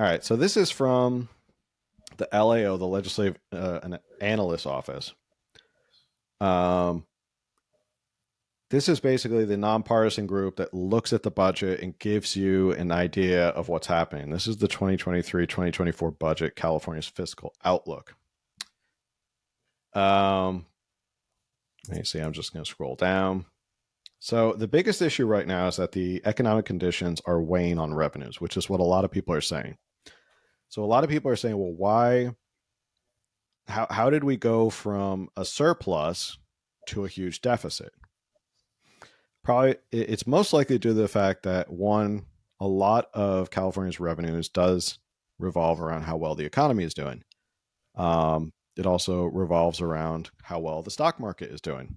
All right. So this is from the LAO, the Legislative Analyst Office. Um, this is basically the nonpartisan group that looks at the budget and gives you an idea of what's happening. This is the 2023-2024 budget, California's fiscal outlook. Let me see. I'm just going to scroll down. So the biggest issue right now is that the economic conditions are weighing on revenues, which is what a lot of people are saying. So a lot of people are saying, well, why? How did we go from a surplus to a huge deficit? Probably it's most likely due to the fact that one, a lot of California's revenues does revolve around how well the economy is doing. It also revolves around how well the stock market is doing.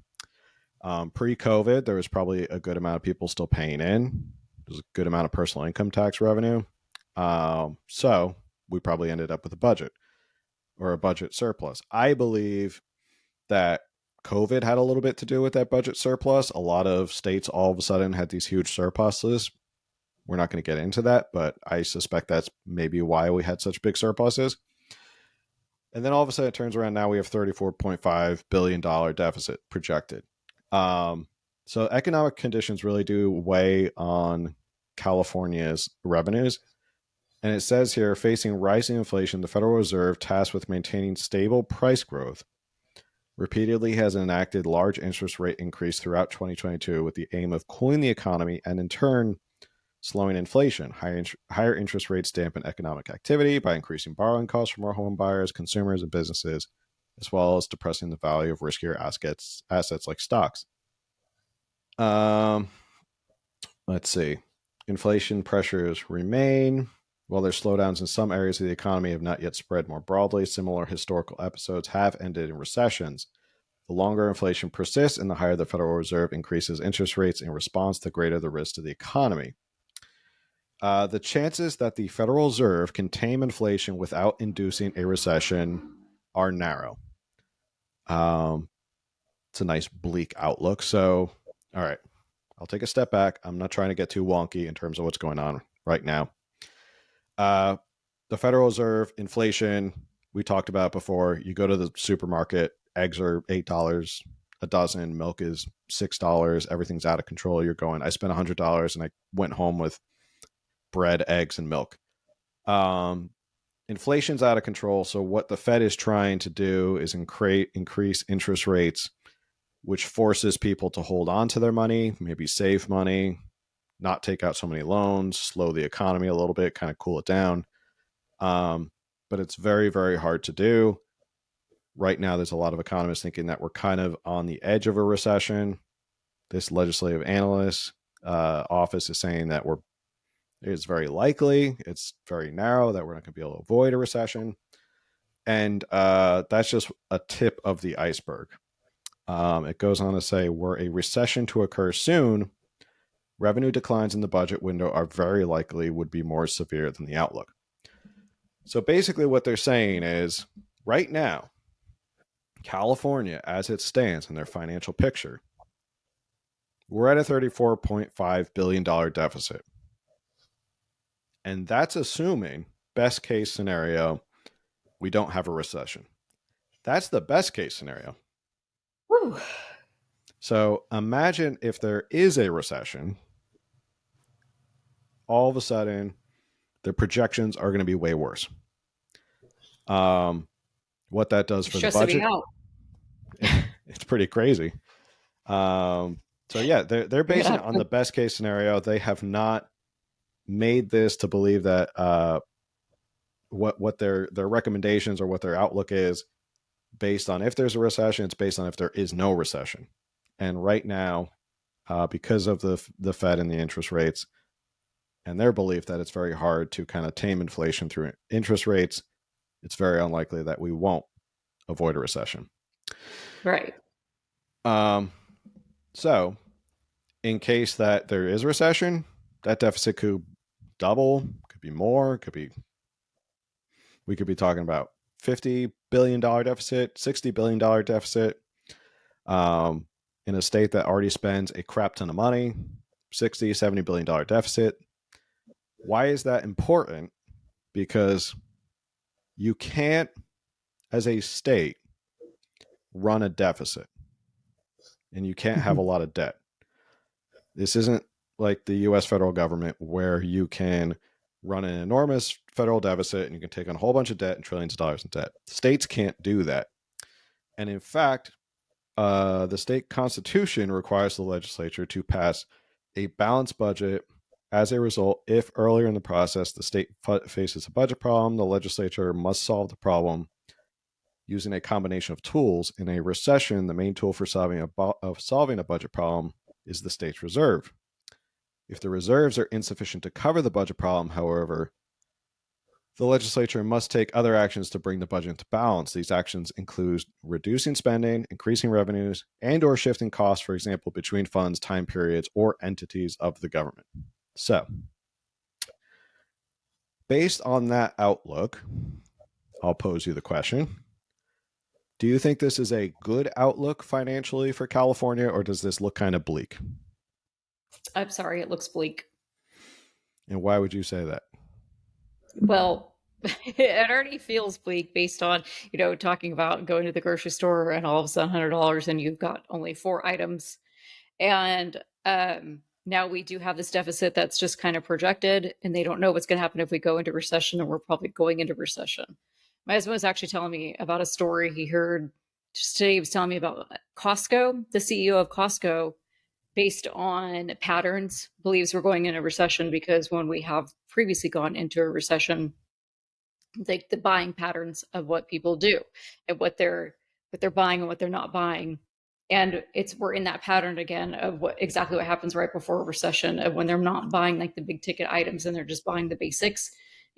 Pre-COVID, there was probably a good amount of people still paying in. There's a good amount of personal income tax revenue. So we probably ended up with a budget or a budget surplus. I believe that COVID had a little bit to do with that budget surplus. A lot of states all of a sudden had these huge surpluses. We're not going to get into that, but I suspect that's maybe why we had such big surpluses. And then all of a sudden it turns around. Now we have $34.5 billion deficit projected. So economic conditions really do weigh on California's revenues. And it says here, facing rising inflation, the Federal Reserve, tasked with maintaining stable price growth, repeatedly has enacted large interest rate increase throughout 2022 with the aim of cooling the economy and in turn slowing inflation. Higher interest rates dampen economic activity by increasing borrowing costs for more home buyers, consumers, and businesses, as well as depressing the value of riskier assets like stocks. Let's see. Inflation pressures remain. While there's slowdowns in some areas of the economy have not yet spread more broadly, similar historical episodes have ended in recessions. The longer inflation persists and the higher the Federal Reserve increases interest rates in response, the greater the risk to the economy. The chances that the Federal Reserve can tame inflation without inducing a recession are narrow. It's a nice bleak outlook. So, all right, I'll take a step back. I'm not trying to get too wonky in terms of what's going on right now. The Federal Reserve, inflation, we talked about before. You go to the supermarket, eggs are $8 a dozen, milk is $6, everything's out of control. You're going, I spent $100 and I went home with bread, eggs, and milk. Inflation's out of control. So what the Fed is trying to do is increase interest rates, which forces people to hold on to their money, maybe save money, not take out so many loans, slow the economy a little bit, kind of cool it down. But it's very, very hard to do. Right now, there's a lot of economists thinking that we're kind of on the edge of a recession. This legislative analyst office is saying that it's very likely, it's very narrow, that we're not going to be able to avoid a recession. And that's just a tip of the iceberg. It goes on to say, were a recession to occur soon, revenue declines in the budget window are very likely would be more severe than the outlook. So basically what they're saying is right now, California, as it stands in their financial picture, we're at a $34.5 billion deficit. And that's assuming, best case scenario, we don't have a recession. That's the best case scenario. Whew. So imagine if there is a recession, all of a sudden, the projections are going to be way worse. What that does for the Stressing me budget, out. it's pretty crazy. So yeah, they're You're gonna basing it have on to. the best case scenario. They have not made this to believe that what their recommendations or what their outlook is based on if there's a recession. It's based on if there is no recession. And right now, because of the Fed and the interest rates and their belief that it's very hard to kind of tame inflation through interest rates, it's very unlikely that we won't avoid a recession. Right. So, in case that there is a recession, that deficit could double, could be more, we could be talking about $50 billion deficit, $60 billion deficit. In a state that already spends a crap ton of money, 60, $70 billion deficit. Why is that important? because you can't, as a state, run a deficit and you can't have a Mhm. lot of debt. This isn't like the US federal government where you can run an enormous federal deficit and you can take on a whole bunch of debt and trillions of dollars in debt. States can't do that. And in fact, the state constitution requires the legislature to pass a balanced budget. As a result, if earlier in the process the state faces a budget problem, the legislature must solve the problem using a combination of tools. In a recession, the main tool for solving a budget problem is the state's reserve. If the reserves are insufficient to cover the budget problem, however, the legislature must take other actions to bring the budget into balance. These actions include reducing spending, increasing revenues, and or shifting costs, for example, between funds, time periods, or entities of the government. So, based on that outlook, I'll pose you the question. Do you think this is a good outlook financially for California, or does this look kind of bleak? I'm sorry, it looks bleak. And why would you say that? Well, it already feels bleak based on, talking about going to the grocery store and all of a sudden $100 and you've got only four items. And now we do have this deficit that's just kind of projected, and they don't know what's going to happen if we go into recession, and we're probably going into recession. My husband was actually telling me about a story he heard just today. He was telling me about Costco, the CEO of Costco, based on patterns, believes we're going into recession because when we have previously gone into a recession, like the buying patterns of what people do and what they're buying and what they're not buying, and it's we're in that pattern again of what exactly what happens right before a recession of when they're not buying like the big ticket items and they're just buying the basics.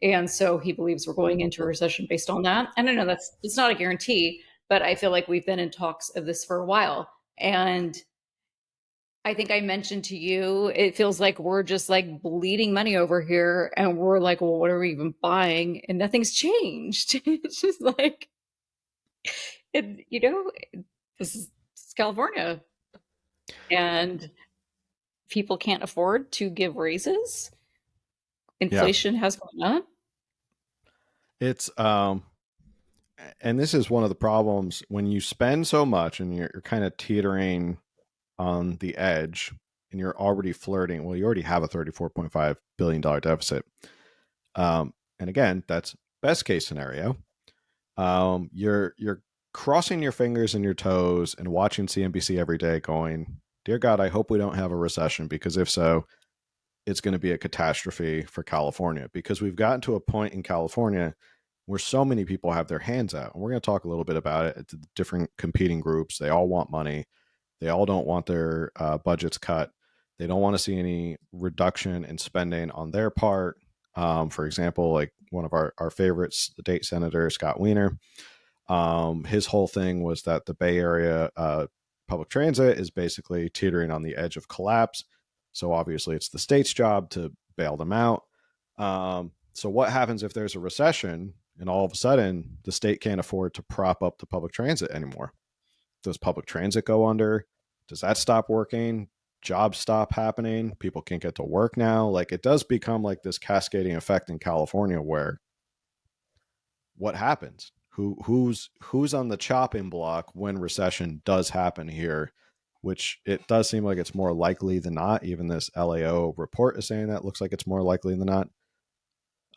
And so he believes we're going into a recession based on that. And I know that's it's not a guarantee, but I feel like we've been in talks of this for a while. And I think I mentioned to you, it feels like we're just like bleeding money over here. And we're like, well, what are we even buying? And nothing's changed. It's just like, it, this is it's California. And people can't afford to give raises. Yeah, Inflation has gone up. it's and this is one of the problems when you spend so much and you're kind of teetering on the edge and you're already flirting. Well, you already have a $34.5 billion deficit. And again, that's best case scenario. You're crossing your fingers and your toes and watching CNBC every day, going, "Dear God, I hope we don't have a recession because if so, it's going to be a catastrophe for California." Because we've gotten to a point in California where so many people have their hands out, and we're going to talk a little bit about it. The different competing groups, they all want money. They all don't want their budgets cut. They don't want to see any reduction in spending on their part. For example, like one of our favorites, the state senator, Scott Wiener, his whole thing was that the Bay Area public transit is basically teetering on the edge of collapse. So obviously, it's the state's job to bail them out. So what happens if there's a recession and all of a sudden the state can't afford to prop up the public transit anymore? Does public transit go under? Does that stop working? Jobs stop happening? People can't get to work now. Like it does become like this cascading effect in California where what happens? Who's on the chopping block when recession does happen here? Which it does seem like it's more likely than not. Even this LAO report is saying that looks like it's more likely than not.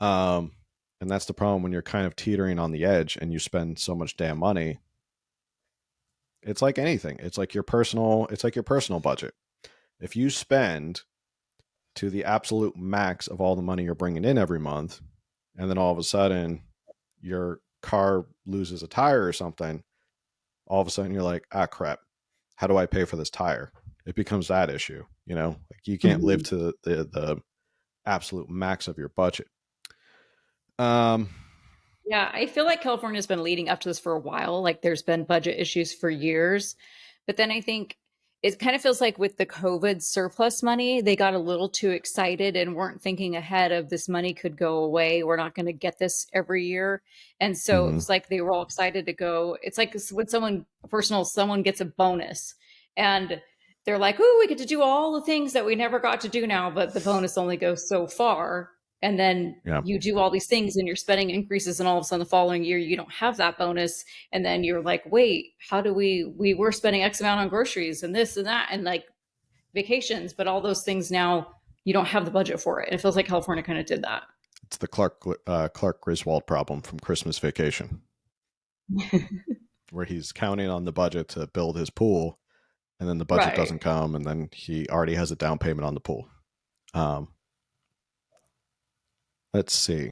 Um, and that's the problem when you're kind of teetering on the edge and you spend so much damn money. It's like anything. It's like your personal. It's like your personal budget. If you spend to the absolute max of all the money you're bringing in every month, and then all of a sudden your car loses a tire or something, all of a sudden you're like, ah, crap, how do I pay for this tire? It becomes that issue, like you can't live Mhm. to the absolute max of your budget. Um, Yeah, I feel like California's been leading up to this for a while. Like there's been budget issues for years. But then I think it kind of feels like with the COVID surplus money, they got a little too excited and weren't thinking ahead of this money could go away. We're not going to get this every year. And so it mhm. was like they were all excited to go. It's like when someone gets a bonus and they're like, oh, we get to do all the things that we never got to do now, but the bonus only goes so far. and then Yeah, you do all these things and your spending increases, and all of a sudden the following year you don't have that bonus, and then you're like, wait, how do we were spending X amount on groceries and this and that and like vacations, but all those things now you don't have the budget for it. And it feels like California kind of did that. it's the Clark Griswold problem from Christmas Vacation, where he's counting on the budget to build his pool, and then the budget Right. doesn't come, and then he already has a down payment on the pool. Um, let's see.